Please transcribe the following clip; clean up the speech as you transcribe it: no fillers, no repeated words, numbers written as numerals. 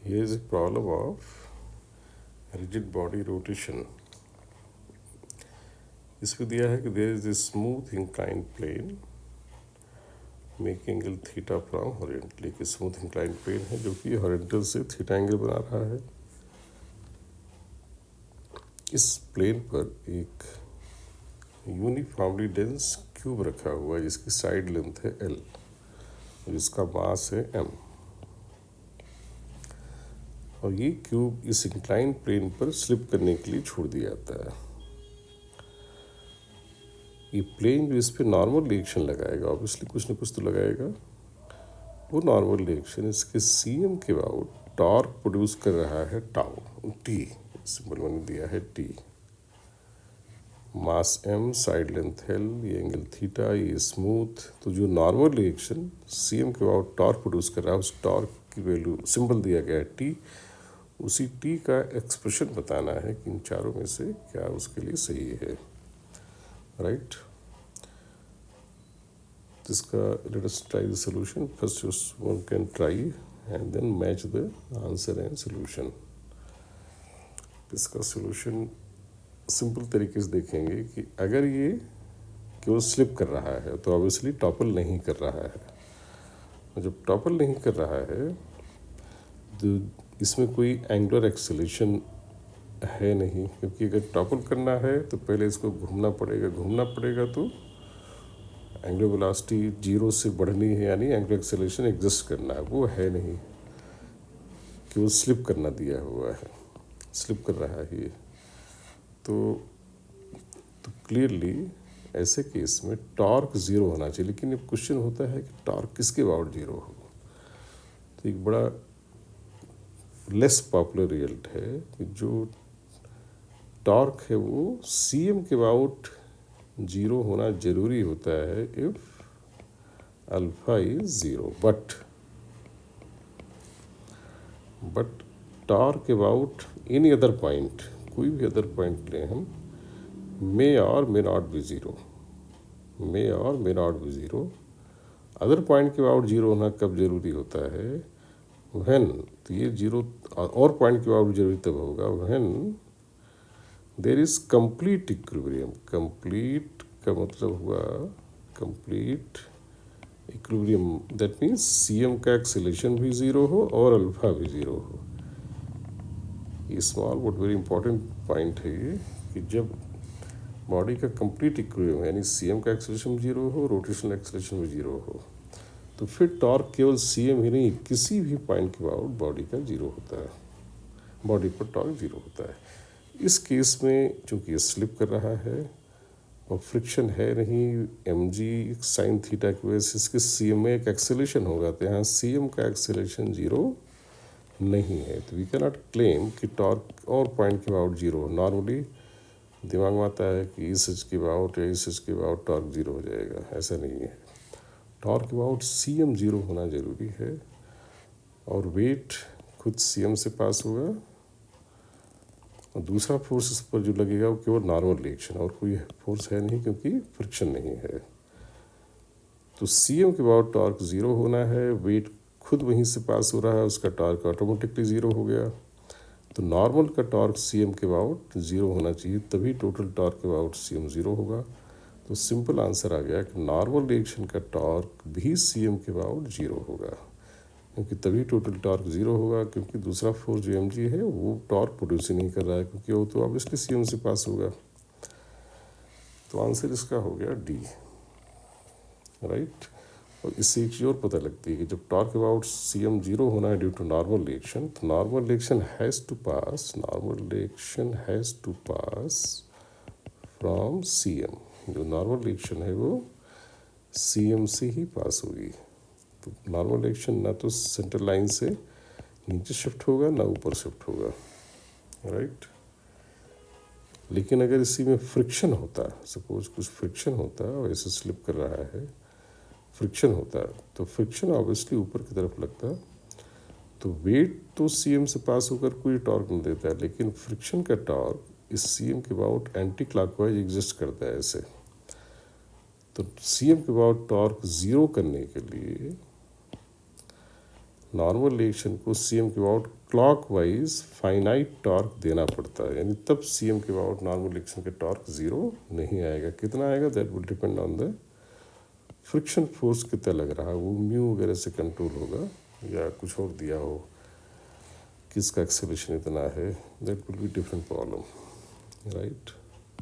Here is a problem of rigid body rotation. इसमें दिया है कि there is a smooth inclined plane make angle theta from horizontally. कि smooth inclined plane है जो कि horizontal से theta angle बना रहा है. इस प्लेन पर एक यूनिफॉर्मली डेंस क्यूब रखा हुआ है जिसकी साइड लेंथ है L, जिसका मास है m, और ये क्यूब इस इंक्लाइन प्लेन पर स्लिप करने के लिए छोड़ दिया जाता है. ये प्लेन जो इस पर नॉर्मल रिएक्शन लगाएगा, ऑब्वियसली कुछ ना कुछ तो लगाएगा, वो नॉर्मल रिएक्शन इसके सीएम के अबाउट टॉर्क प्रोड्यूस कर रहा है टाउ, टी सिंबल मैंने दिया है टी. मास m, साइड लेंथ L, ये एंगल थीटा, ये स्मूथ. तो जो नॉर्मल रिएक्शन सीएम के अबाउट टॉर्क प्रोड्यूस कर रहा है, उस टॉर्क की वैल्यू सिंबल दिया गया है टी. उसी टी का एक्सप्रेशन बताना है कि इन चारों में से क्या उसके लिए सही है. राइट. इसका let us try the solution. First one can try and then match the answer and solution. इसका solution सिंपल तरीके से देखेंगे कि अगर ये केवल स्लिप कर रहा है तो ऑब्वियसली टॉपल नहीं कर रहा है. जब टॉपल नहीं कर रहा है तो इसमें कोई एंगुलर एक्सेलेरेशन है नहीं, क्योंकि अगर टॉपल करना है तो पहले इसको घूमना पड़ेगा तो एंगुलर वेलोसिटी जीरो से बढ़नी है, यानी एंगुलर एक्सेलरेशन एग्जिस्ट करना है, वो है नहीं, केवल स्लिप करना दिया हुआ है, स्लिप कर रहा है ये. तो क्लियरली ऐसे केस में टॉर्क ज़ीरो होना चाहिए. लेकिन अब क्वेश्चन होता है कि टॉर्क किसके अबाउट ज़ीरो हो. तो एक बड़ा लेस पॉपुलर रिजल्ट है कि जो टॉर्क है वो सीएम के अबाउट ज़ीरो होना ज़रूरी होता है if alpha is zero. But torque about any other point, कोई भी अदर पॉइंट लें हम, मे और may not be zero. Other point के अबाउट ज़ीरो होना कब ज़रूरी होता है, व्हेन, तो ये ज़ीरो और पॉइंट के अबाउट ज़रूरी तब होगा when there is complete equilibrium. Complete का मतलब हुआ complete equilibrium, that means CM का एक्सेलरेशन भी ज़ीरो हो और अल्फा भी ज़ीरो हो. ये small but very important point है ये, कि जब बॉडी का कंप्लीट इक्विलिब्रियम यानी सीएम का एक्सेलरेशन ज़ीरो हो, रोटेशनल एक्सेलरेशन भी ज़ीरो हो, तो फिर टॉर्क केवल सीएम ही नहीं, किसी भी पॉइंट के अबाउट बॉडी का ज़ीरो होता है, बॉडी पर टॉर्क ज़ीरो होता है. इस केस में चूँकि ये स्लिप कर रहा है और फ्रिक्शन है नहीं, एम जी साइन थीटा की वजह से इसके सीएम में एक एक्सेलरेशन होगा, तो यहाँ सीएम का एक्सेलरेशन ज़ीरो नहीं है. तो वी कैन नॉट क्लेम कि टॉर्क और पॉइंट के अबाउट ज़ीरो. नॉर्मली दिमाग में आता है कि इस एच के अबाउट या इस एच के अबाउट टॉर्क ज़ीरो हो जाएगा, ऐसा नहीं है. टॉर्क के अबाउट सीएम ज़ीरो होना ज़रूरी है, और वेट खुद सीएम से पास होगा, और दूसरा फोर्स इस पर जो लगेगा वो केवल नॉर्मल रिएक्शन, और कोई फोर्स है नहीं क्योंकि फ्रिक्शन नहीं है. तो सीएम के अबाउट टॉर्क ज़ीरो होना है, वेट खुद वहीं से पास हो रहा है, उसका टॉर्क ऑटोमेटिकली ज़ीरो हो गया. तो नॉर्मल का टॉर्क सीएम के अबाउट ज़ीरो होना चाहिए, तभी टोटल टॉर्क के अबाउट सीएम ज़ीरो होगा. तो सिंपल आंसर आ गया कि नॉर्मल रिएक्शन का टॉर्क भी सीएम के अबाउट ज़ीरो होगा, क्योंकि तभी टोटल टॉर्क ज़ीरो होगा, क्योंकि दूसरा फोर्स जो एम जी है वो टॉर्क प्रोड्यूस ही नहीं कर रहा है, क्योंकि वो तो ऑब्वियसली सीएम से पास होगा. तो आंसर इसका हो गया डी. राइट. और इससे एक चीज़ और पता लगती है कि जब टॉर्क अबाउट सीएम ज़ीरो होना है ड्यू टू नॉर्मल रिएक्शन, तो normal reaction has to pass from CM. जो नॉर्मल रिएक्शन है वो सीएम से ही पास होगी. तो नॉर्मल रिएक्शन ना तो सेंटर लाइन से नीचे शिफ्ट होगा ना ऊपर शिफ्ट होगा. राइट. लेकिन अगर इसी में फ्रिक्शन होता, सपोज कुछ फ्रिक्शन होता और ऐसे स्लिप कर रहा है, फ्रिक्शन होता, तो फ्रिक्शन ऑब्वियसली ऊपर की तरफ लगता, तो वेट तो सीएम से पास होकर कोई टॉर्क नहीं देता है, लेकिन फ्रिक्शन का टॉर्क इस सीएम के अबाउट एंटी क्लॉकवाइज एग्जिस्ट करता है ऐसे. तो सीएम के अबाउट टॉर्क ज़ीरो करने के लिए नॉर्मल रिएक्शन को सी एम के about clock wise finite torque देना पड़ता है, यानी तब सी एम के अबाउट नॉर्मल रिएक्शन का टॉर्क ज़ीरो नहीं आएगा। कितना आएगा that will depend on the friction force कितना लग रहा है, वो म्यू वगैरह से कंट्रोल होगा या कुछ और दिया हो, किसका एक्सेलरेशन इतना है, that will be different problem, right.